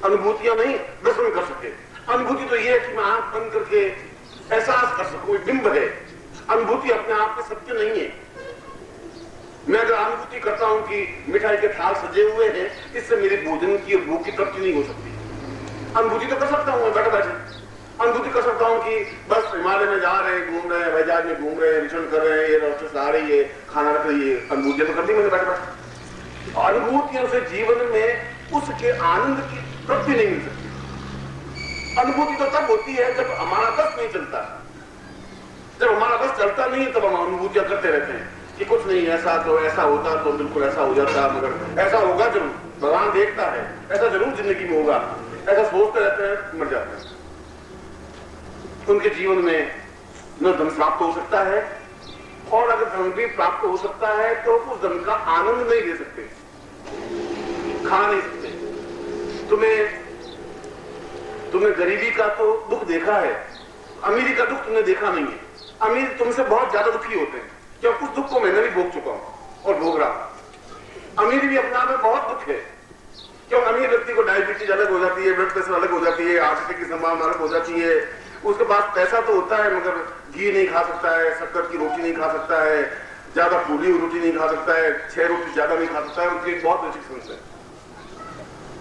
अनुभूतियां नहीं दर्शन कर सके। अनुभूति तो ये है कि मैं आंख बंद करके एहसास कर सकूं, बिंब है। अनुभूति अपने आप में सत्य नहीं है। मैं अगर अनुभूति करता हूं कि मिठाई के थाल सजे हुए हैं, इससे मेरी भोजन की और भूख की तृप्ति नहीं हो सकती। अनुभूति तो कर सकता हूं मैं बैठे बैठे। अनुभूति कर सकता हूं कि बस हिमालय में जा रहे हैं, घूम रहे हैं, वैजाज में घूम रहे हैं, विचरण कर रहे हैं, ये राक्षस आ रही है, खाना रख रही है। अनुभूतियां तो कर दी मैंने बैठे बैठे। अनुभूतियों से जीवन में उसके आनंद की तृप्ति नहीं मिल सकती। अनुभूति तो तब होती है जब हमारा बस नहीं चलता। जब हमारा बस चलता नहीं तब हम अनुभूतियां करते रहते हैं कि कुछ नहीं, ऐसा तो ऐसा होता तो बिल्कुल ऐसा हो जाता, मगर ऐसा होगा जरूर, भगवान देखता है, ऐसा जरूर जिंदगी में होगा। ऐसा सोचते रहते हैं, मर जाते हैं। उनके जीवन में न धन प्राप्त हो सकता है, और अगर धन भी प्राप्त हो सकता है तो उस धन का आनंद नहीं ले सकते, खा नहीं सकते। तुमने गरीबी का तो दुख देखा है, अमीरी का दुख तुमने देखा नहीं है। अमीर तुमसे बहुत ज्यादा दुखी होते हैं, क्योंकि उस दुख को मैंने भी भोग चुका हूं और भोग रहा। अमीरी भी अपना में बहुत दुख है, क्यों? अमीर व्यक्ति को डायबिटीज अलग हो जाती है, ब्लड प्रेशर अलग हो जाती है, हार्ट अटैक की संभावना अलग हो जाती है। उसके पास पैसा तो होता है मगर घी नहीं खा सकता है, शक्कर की रोटी नहीं खा सकता है, ज्यादा फूली हुई रोटी नहीं खा सकता है, 6 रोटी ज्यादा नहीं खा सकता है। उनकी बहुत रेस्ट्रिक्शंस है,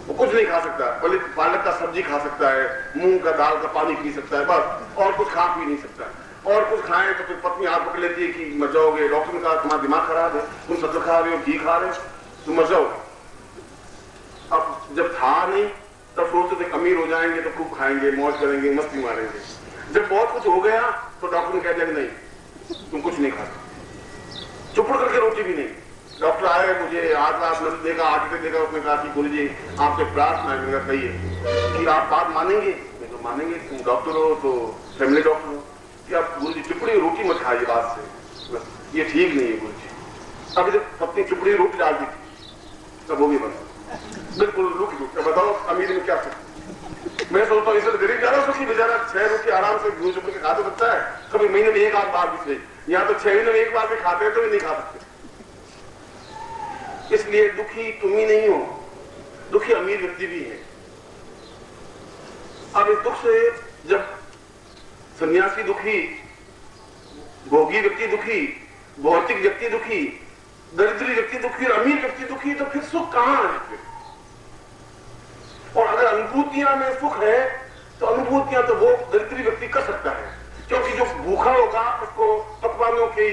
वो कुछ नहीं खा सकता। बोले पालक का सब्जी खा सकता है, मूंग का दाल का पानी पी सकता है, बस, और कुछ खा पी नहीं सकता। और कुछ खाएं तो फिर पत्नी हाथ पकड़ लेती है कि मर जाओगे। डॉक्टर ने कहा तुम्हारा दिमाग खराब है, तुम शक्कर खा रहे हो, घी खा रहे हो, तुम मर जाओगे। अब जब था नहीं तब सोचते थे अमीर हो जाएंगे तो खूब खाएंगे, मौज करेंगे, मस्ती मारेंगे। जब बहुत कुछ हो गया तो डॉक्टर ने कह दिया कि नहीं, तुम कुछ नहीं खा सकते, चुप करके रोटी भी नहीं। डॉक्टर आए, मुझे आज रात में देखा, आगे देखा, उसने कहा कि गुरु जी आपके प्रार्थना है, कहिए कि आप बात मानेंगे। मैं तो मानेंगे, तुम डॉक्टर हो तो फैमिली डॉक्टर हो, कि आप गुरु जी चुपड़ी रोटी मत खाइए बात से, ये ठीक नहीं है गुरु जी। अभी तक पत्नी चुपड़ी रोटी डाल दी थी, तब वो भी बंद, बिल्कुल रुक रुक। बताओ अमीर में क्या सकता। मैं सोचता हूँ इससे गरीब ज्यादा सुखी, बेचारा 6 रोटी आराम से घूम चुप के खा तो सकता है, कभी महीने में एक आध बार भी सही। यहाँ तो 6 महीने में एक बार भी खाते हैं तो भी नहीं खा सकते। इसलिए दुखी तुम ही नहीं हो, दुखी अमीर व्यक्ति भी है। अब इस दुख से जब सन्यासी दुखी, भोगी व्यक्ति दुखी, भौतिक व्यक्ति दुखी, दरिद्री व्यक्ति दुखी और अमीर व्यक्ति दुखी, तो फिर सुख कहां है फिर? और अगर अनुभूतियां में सुख है तो अनुभूतियां तो वो दरिद्री व्यक्ति कर सकता है, क्योंकि जो भूखा होगा उसको पकवानों की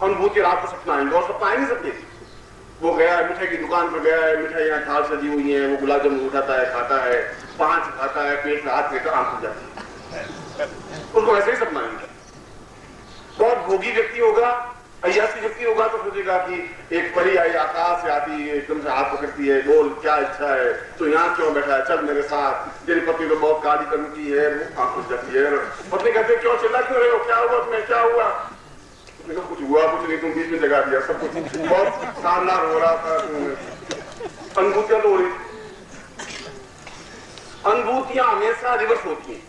अनुभूति रात को सपना आएंगे, और सपना नहीं सकते। वो गया है मिठाई की दुकान पर, गया है, मिठाइयां थाल सजी हुई है, वो गुलाब जामुन उठाता है, खाता है, 5 खाता है, पेट में हाथ लेकर आंख खुल जाती है, उसको वैसे ही सपना आएंगे। बहुत भोगी व्यक्ति होगा, अय्यासी व्यक्ति होगा तो सोचेगा कि एक परी आई आकाश से आती है, एकदम से हाथ पकड़ती है, बोल क्या इच्छा है, तो यहाँ क्यों बैठा है, चल मेरे साथ, तेरी पत्नी तो बहुत काली कर्म की है, वो आंख खुल जाती है। पत्नी कहते क्यों चिल्ला क्यों रहे हो, क्या हुआ तुम्हें, क्या हुआ? कुछ हुआ कुछ नहीं, तुम बीच में जगा दिया, सब कुछ बहुत शानदार हो रहा था। अनुभूतियां तो हो रही, अनुभूतियां हमेशा रिवर्स होती हैं।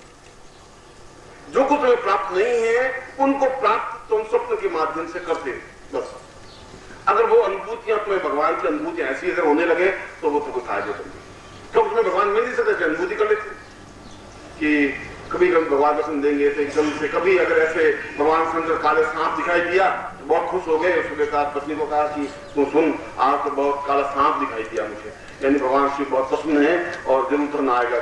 जो कुछ तुम्हें प्राप्त नहीं है उनको प्राप्त तुम स्वप्न के माध्यम से करते बस। अगर वो अनुभूतियां तुम्हें, भगवान की अनुभूतियां ऐसी अगर होने लगे तो वो तुम्हें फायदे करेंगे, क्योंकि तुम्हें भगवान मिल नहीं सकते, अनुभूति कर लेते कि कभी कभी भगवान दर्शन देंगे तो एकदम से। कभी अगर ऐसे भगवान शंकर काले सांप दिखाई दिया तो बहुत खुश हो गए, उसके साथ पत्नी को कहा कि तू सुन, आज तो बहुत काला सांप दिखाई दिया मुझे, यानी भगवान शिव बहुत प्रसन्न है और जरूर तरना आएगा।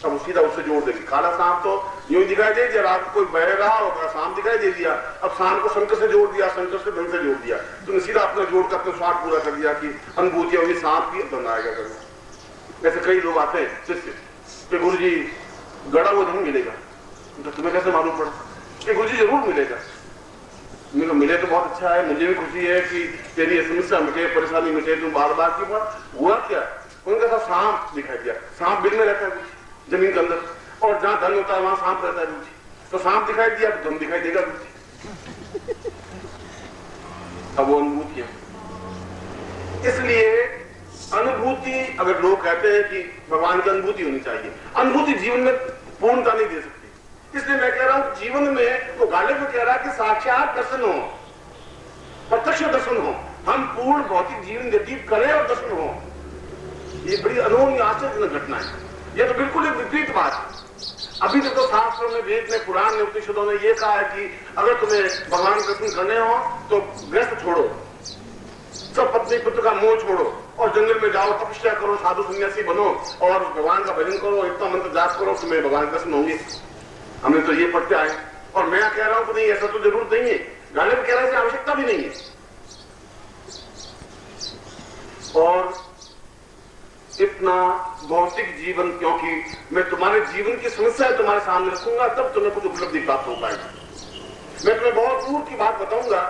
अब सीधा उससे जोड़ देगी, काला सांप तो यूं दिखाई दे दिया, रात को कोई बह रहा होगा, सांप दिखाई दे दिया, अब सांप को शंकर से जोड़ दिया, शंकर से धन से जोड़ दिया, तुमने सीधा अपना जोड़ कर अपना स्वार्थ पूरा कर दिया कि अनुभूति होगी सांप की, धन आएगा करना। ऐसे कई लोग आते हैं शिष्य कि गुरु जी गड़ा हुआ धन मिलेगा, तो तुम्हें कैसे मालूम पड़ा कि गुरु जी जरूर मिलेगा? मिले तो बहुत अच्छा है, मुझे भी खुशी है कि तेरी समस्या मिटे, परेशानी मिटे, तुम बार बार की बात हुआ क्या? उनका साथ सांप दिखाई दिया, सांप बिल में रहता है जमीन के अंदर, और जहां धन होता है वहां सांप रहता है गुरु जी, तो सांप दिखाई दिया तो धन दिखाई देगा गुरु जी। अब वो अनुभूति है। इसलिए अनुभूति, अगर लोग कहते हैं कि भगवान की अनुभूति होनी चाहिए, अनुभूति जीवन में पूर्णता नहीं दे सकती। इसलिए मैं कह रहा हूं जीवन में वो गालिब में कह रहा है कि साक्षात दर्शन हो, प्रत्यक्ष दर्शन हो, हम पूर्ण भौतिक जीवन व्यतीत करें और दर्शन हो। ये बड़ी अनोखी आश्चर्यजनक घटना है। ये तो बिल्कुल एक विपरीत बात है। अभी तक तो शास्त्रों में, वेद में, पुराण में, उपनिषदों ने ये कहा है कि अगर तुम्हें भगवान के दर्शन करने हो तो व्यस्त छोड़ो, सब पत्नी पुत्र का मोह छोड़ो और जंगल में जाओ, तपस्या करो, साधु सन्यासी बनो और भगवान का भजन करो, इतना मंत्र जाप करो, तुम्हें भगवान के दर्शन होंगे। हमने तो ये पढ़ते आए और मैं कह रहा हूं कि नहीं, ऐसा तो जरूरत नहीं है। गालिब कह रहे हैं आवश्यकता भी नहीं है। और इतना भौतिक जीवन, क्योंकि मैं तुम्हारे जीवन की समस्याएं तुम्हारे सामने रखूंगा तब तुम्हें कुछ उपलब्धि प्राप्त हो पाएगी। मैं तुम्हें बहुत दूर की बात बताऊंगा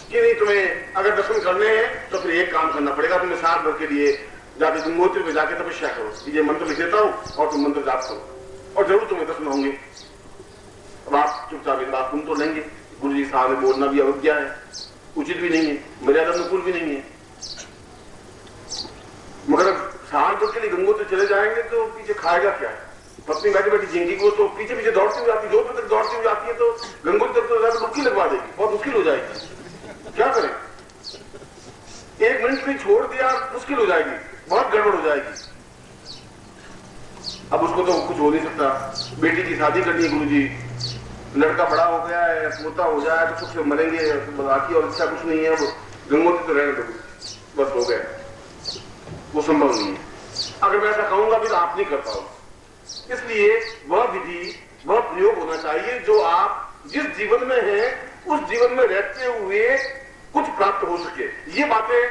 कि नहीं, तुम्हें अगर दर्शन करने हैं तो फिर एक काम करना पड़ेगा, तुम्हें साल भर के लिए जाके गंगोत्री में जाके तपस्या करो, ये मंत्र लिख देता हूं और तुम मंत्र जाप करो और जरूर तुम्हें दर्शन होंगे। अब आप चुपचाप इस बात सुन तो लेंगे, गुरु जी सामने बोलना भी अवज्ञा है, उचित भी नहीं है, मर्यादा अनुकूल भी नहीं है। मगर अब साल भर के लिए गंगोत्री चले जाएंगे तो पीछे खाएगा क्या? पत्नी बैठी बैठी जिंदगी को तो पीछे पीछे दौड़ती हुई आती, 2 तक दौड़ती हुई आती है तो गंगोत्री तक तो डुबकी लगवा देगी, बहुत मुश्किल हो जाएगी। क्या करें? 1 मिनट भी छोड़ दिया मुश्किल हो जाएगी, बहुत गड़बड़ हो जाएगी। अब उसको तो कुछ हो नहीं सकता। बेटी की शादी करनी है गुरु जी, लड़का बड़ा हो गया है, पोता हो जाए तो सुख से मरेंगे, बाकी और इच्छा कुछ नहीं है। अब गंगोत्री तो रहने दो, बस हो गया, वो संभव नहीं है। अगर मैं ऐसा कहूंगा भी तो आप नहीं कर पाओगे। इसलिए वह विधि, वह प्रयोग होना चाहिए जो आप जिस जीवन में हैं उस जीवन में रहते हुए कुछ प्राप्त हो सके। ये बातें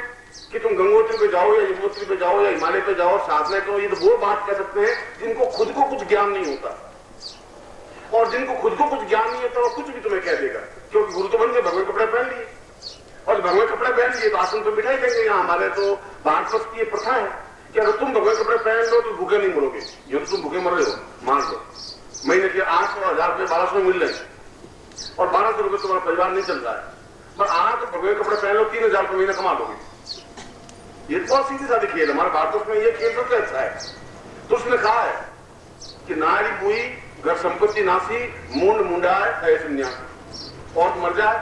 कि तुम गंगोत्री पे जाओ या यमुनोत्री पे जाओ या हिमालय पे जाओ, साधना करो, ये तो वो बात कह सकते हैं जिनको खुद को कुछ ज्ञान नहीं होता। और जिनको खुद को कुछ ज्ञान नहीं होता वो कुछ भी तुम्हें कह देगा, क्योंकि गुरु तो बन गए, भगवे कपड़े पहन लिए और भगवे कपड़े पहन लिए तो आसन पर बिठाई देंगे। यहाँ हमारे तो भारतवर्ष की ये प्रथा है कि अगर तुम भगवे कपड़े पहन लो तो भूखे नहीं मरोगे। ये तो तुम भूखे मर रहे हो, मान लो। महीने के 800, 1000 रुपये, 1200 मिल रहे और 1200 रुपये तुम्हारा परिवार नहीं चल रहा है, पर आज तो भगवे कपड़े पहन लो, 3000 रुपये महीने कमा लोगे। ये बहुत सीधी साधी खेल है। हमारे भारतवर्ष में ये खेल सबसे अच्छा है। तो उसने कहा है कि नारी बुई घर संपत्ति नासी, मूंड मुंडाए है संन्यासी। और मर जाए,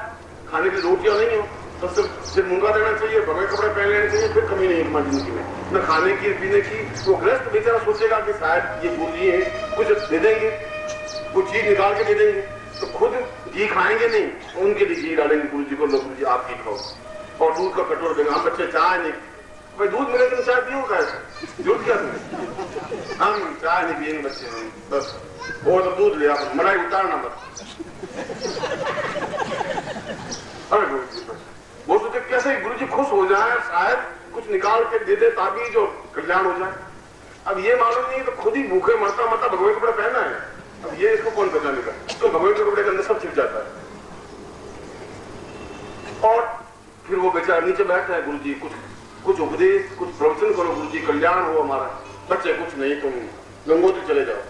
खाने की रोटियां नहीं हो तो सिर्फ मुंगा देना चाहिए, भगवे कपड़े पहन लेने चाहिए, फिर कमी नहीं है हमारी जिंदगी में, न खाने की पीने की। वो गृहस्थ बेचारा सोचेगा कि शायद ये गुरु जी है, कुछ दे देंगे, कुछ चीज निकाल के दे देंगे, तो खुद घी खाएंगे नहीं, उनके लिए घी डालेंगे गुरु जी को, लो गुरु जी आप घी खाओ, और दूध का कटोरा देंगे। हम बच्चे चाय नहीं, भाई दूध मिले तो चाय पियो, का दूध क्या तुम्हें, हम चाय नहीं पियेंगे बच्चे, बस वो तो दूध ले आप, मलाई उतारना मत। अरे गुरु जी बस वो सोचे कैसे गुरु जी खुश हो जाए, शायद कुछ निकाल के दे दे ताकि जो कल्याण हो जाए। अब ये मालूम नहीं तो खुद ही भूखे मरता मरता भगवे कपड़े पहना है। अब ये इसको कौन पहचानेगा? तो भगवे के कपड़े के अंदर सब छिप जाता है। और फिर वो बेचारा नीचे बैठा है, गुरु जी कुछ उपदेश, कुछ प्रवचन करो गुरु जी, कल्याण हो हमारा। बच्चे कुछ नहीं, तुम गंगोत्री चले जाओ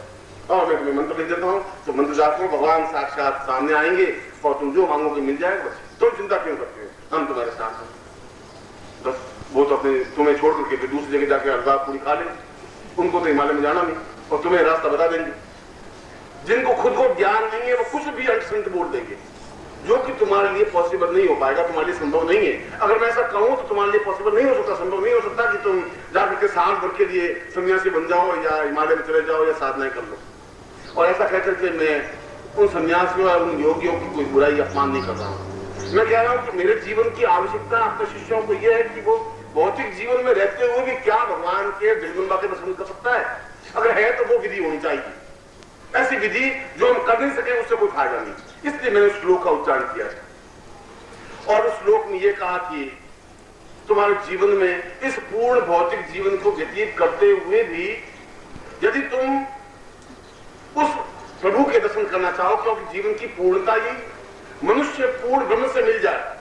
और मैं तुम्हें मंत्र लिख देता हूँ, तो मंत्र जाप करो, भगवान साक्षात सामने आएंगे और तुम जो मांगोगे मिल जाएगा। बच्चे तुम चिंता क्यों करते हो, हम तुम्हारे साथ हैं। बस वो तो अपने तुम्हें छोड़ करके फिर दूसरी जगह जाके हलवा पूरी खा लेंगे, उनको तो हिमालय में जाना नहीं, और तुम्हें रास्ता बता देंगे। जिनको खुद को ज्ञान नहीं है वो कुछ भी अंत बोल देंगे, जो कि तुम्हारे लिए पॉसिबल नहीं हो पाएगा, तुम्हारे लिए संभव नहीं है। अगर मैं ऐसा कहूं तो तुम्हारे लिए पॉसिबल नहीं हो सकता, संभव नहीं हो सकता कि तुम जाकर के साल भर के लिए सन्यासी बन जाओ या हिमालय में चले जाओ या साधनाएं कर लो। और ऐसा कहकर के मैं उन सन्यासियों और उन योगियों की कोई बुराई अपमान नहीं कर रहा हूं। मैं कह रहा हूं कि मेरे जीवन की आवश्यकता अपने शिष्यों को यह है कि वो भौतिक जीवन में रहते हुए भी क्या भगवान के जगदम्बा के दर्शन कर सकता है। अगर है तो वो विधि होनी चाहिए, ऐसी विधि जो हम कर नहीं सके उससे कोई फायदा नहीं। इसलिए मैंने उस श्लोक का उच्चारण किया है। और उस श्लोक में यह कहा कि तुम्हारे जीवन में इस पूर्ण भौतिक जीवन को व्यतीत करते हुए भी यदि तुम उस प्रभु के दर्शन करना चाहो, क्योंकि जीवन की पूर्णता ही मनुष्य पूर्ण ब्रह्म से मिल जाए,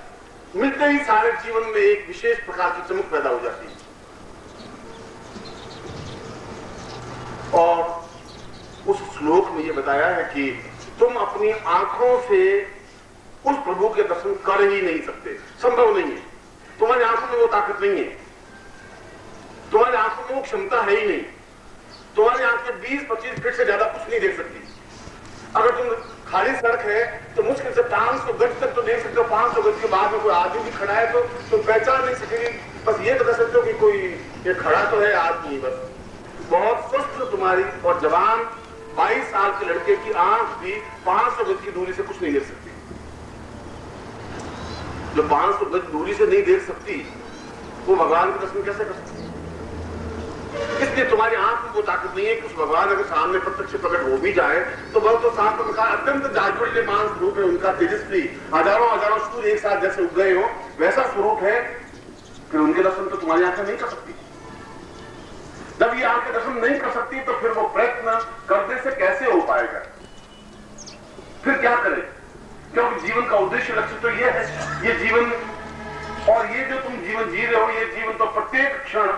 मिलते ही सारे जीवन में एक विशेष प्रकार की चमक पैदा हो जाती है। और उस श्लोक में यह बताया है कि तुम अपनी आंखों से उस प्रभु के दर्शन कर ही नहीं सकते, संभव नहीं है। तुम्हारी आंखों में वो ताकत नहीं है, तुम्हारी आंखों में वो क्षमता है ही नहीं। तुम्हारी आंखें 20-25 फीट से ज्यादा कुछ नहीं देख सकती। अगर तुम खाली सड़क है तो मुश्किल से 500 गज तक तो देख सकते हो, 500 गज के बाद में कोई आदमी भी खड़ा है तो पहचान नहीं सकेगी बस ये तो कह सकते हो कि कोई ये खड़ा तो है आदमी, बस बहुत स्वस्थ तुम्हारी और जवान 22 साल के लड़के की आंख भी 500 गज की दूरी से कुछ नहीं देख सकती। जो 500 गज दूरी से नहीं देख सकती वो भगवान के दर्शन कैसे कर सकती? इसलिए तुम्हारी आंख में वो ताकत नहीं है कि उस भगवान अगर सामने प्रत्यक्ष प्रकट हो भी जाए तो वह तो साफ कहा अत्यंत जाज्वल्यमान स्वरूप है उनका, तेजस्वी, हजारों हजारों सूर्य एक साथ जैसे उग गए हो वैसा स्वरूप है। फिर उनके दर्शन तो तुम्हारी आंखें नहीं कर सकती। जब ये आंखें दर्शन नहीं कर सकती तो फिर वो प्रयत्न करने से कैसे हो पाएगा? फिर क्या करें? क्योंकि जीवन का उद्देश्य लक्ष्य तो ये है, ये जीवन और ये जो तुम जीवन जी रहे हो ये जीवन तो प्रत्येक क्षण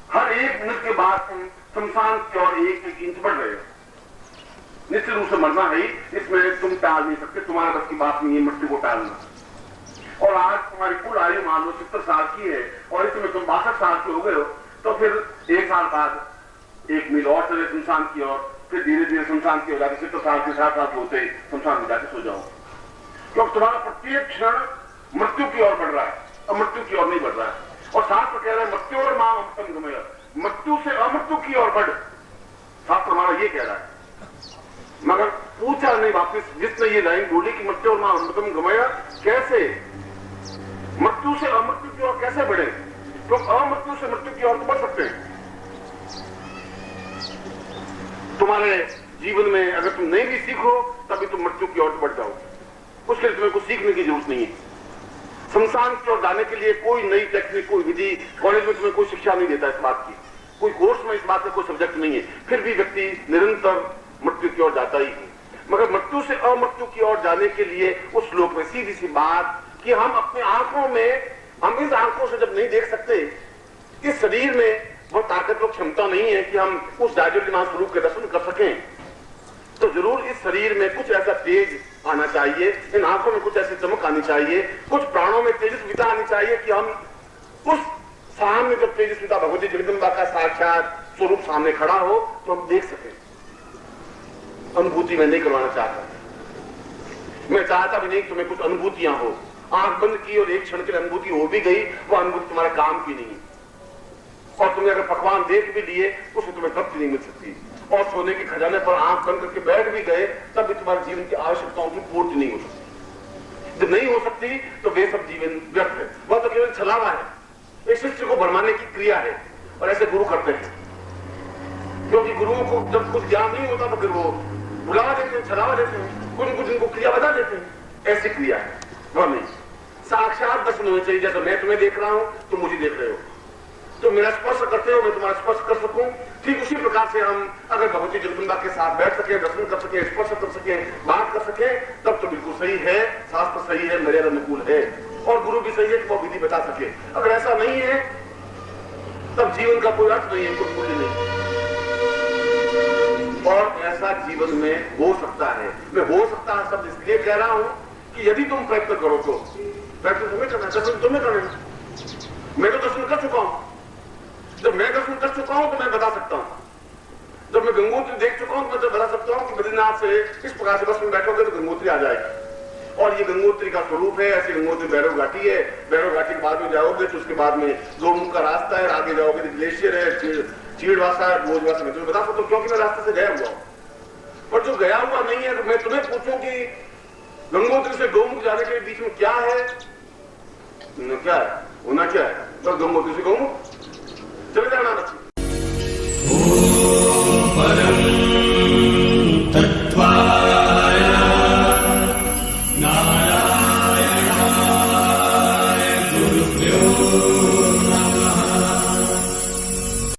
हर एक मिनट के बाद तुम शमशान की ओर एक एक इंच बढ़ रहे हो। निश्चित रूप से मरना है, इसमें तुम टाल नहीं सकते, तुम्हारे बस की बात नहीं है मृत्यु को टालना। और आज तुम्हारी कुल आयु मान लो 70 साल की है और इसमें तुम 62 साल के हो गए हो, तो फिर 1 साल बाद 1 मील और चले शमशान की ओर, फिर धीरे धीरे शमशान की हो जाती 70 साल के 60 साल होते शमशान में जाके सो जाओ। क्योंकि तुम्हारा प्रत्येक क्षण मृत्यु की ओर बढ़ रहा है और मृत्यु की ओर नहीं बढ़ रहा है। और शास्त्र कह रहा है मृत्यु और मां अमृतम गमय, मृत्यु से अमृत्यु की ओर बढ़, शास्त्र हमारा ये कह रहा है। मगर पूछा नहीं वापिस जिसने ये लाइन बोली कि मृत्यु और मां अमृतम गमय, कैसे मृत्यु से अमृत्यु की ओर कैसे बढ़े? तो अमृत्यु से मृत्यु की ओर तो बढ़ सकते हैं। तुम्हारे जीवन में अगर तुम नहीं भी सीखो तभी तुम मृत्यु की ओर बढ़ जाओ, उसके लिए तुम्हें कुछ सीखने की जरूरत नहीं है। शमशान की ओर जाने के लिए कोई नई टेक्निक, कोई विधि, कॉलेज में तुम्हें कोई शिक्षा नहीं देता इस बात की, कोई कोर्स में इस बात का कोई सब्जेक्ट नहीं है, फिर भी व्यक्ति निरंतर मृत्यु की ओर जाता ही है। मगर मृत्यु से अमृत्यु की ओर जाने के लिए उस श्लोक में सीधी सी बात कि हम अपनी आंखों में, हम इस आंखों से जब नहीं देख सकते, इस शरीर में वो ताकत और क्षमता नहीं है कि हम उस जाज्वल्यमान स्वरूप के दर्शन कर सकें, तो जरूर इस शरीर में कुछ ऐसा तेज आना चाहिए, इन आंखों में कुछ ऐसी चमक आनी चाहिए, कुछ प्राणों में तेजस्विता आनी चाहिए कि हम उस सामने जब तेजस्विता भगवती जगदम्बा का साक्षात स्वरूप सामने खड़ा हो तो हम देख सकें। अनुभूति में नहीं करवाना चाहता, मैं चाहता भी नहीं तुम्हें कुछ अनुभूतियां हो। आंख बंद की और एक क्षण की अनुभूति हो भी गई, वो अनुभूति तुम्हारे काम की नहीं, और तुमने अगर पकवान देख भी लिए उससे तुम्हें तृप्ति नहीं मिल सकती, और सोने के खजाने पर आंख बंद करके बैठ भी गए तब भी तुम्हारे जीवन की आवश्यकताओं की पूर्ति नहीं हो सकती। जब नहीं हो सकती तो वे सब जीवन व्यर्थ है, वह तो केवल छलावा है, एक शिष्य को भरमाने की क्रिया है। और ऐसे गुरु करते हैं, क्योंकि गुरुओं को जब कुछ ज्ञान नहीं होता तो फिर वो बुला देते हैं, छलावा देते हैं, कुछ कुछ इनको क्रिया बता देते हैं। ऐसी क्रिया है, वह नहीं। साक्षात दर्शन होने चाहिए, जैसे मैं तुम्हें देख रहा हूं तुम मुझे देख रहे हो, तो मेरा स्पर्श करते हो मैं तुम्हारा स्पर्श कर सकूं, ठीक उसी प्रकार से हम अगर भगवती जगदम्बा के साथ बैठ सके, दर्शन कर सके, स्पर्श कर सके, बात कर सके, तब तो बिल्कुल सही है, शास्त्र सही है, मेरे अनुकूल है, और गुरु भी सही है कि वो विधि बता सके। अगर ऐसा नहीं है तब जीवन का कोई अर्थ नहीं है, कोई मूल्य नहीं। और ऐसा जीवन में हो सकता है, मैं हो सकता है शब्द इसलिए कह रहा हूं कि यदि तुम प्रयत्न करो तो प्रयत्न तुम्हें करना, दर्शन तुम्हें करना। मैं तो दर्शन कर चुका हूं, जब मैं दर्शन कर चुका हूं तो मैं बता सकता हूं, जब मैं गंगोत्री देख चुका हूं तो मैं बता सकता हूं कि बद्रीनाथ से इस प्रकार से बस में बैठोगे तो गंगोत्री आ जाएगी, और ये गंगोत्री का स्वरूप है। ऐसी गंगोत्री भैरव घाटी है, भैरव घाटी के बाद में जाओगे तो उसके बाद में गौमुख का रास्ता है, आगे जाओगे तो ग्लेशियर है, चीड़वासा है, भोजवासा। मैं तुम्हें बता सकता हूँ क्योंकि मैं रास्ते से गया हुआ हूं। और जो गया हुआ नहीं है तो मैं तुम्हें पूछूं कि गंगोत्री से गौमुख जाने के बीच में क्या है, क्या है, होना क्या है, तो गंगोत्री से गौमुख चले जाना।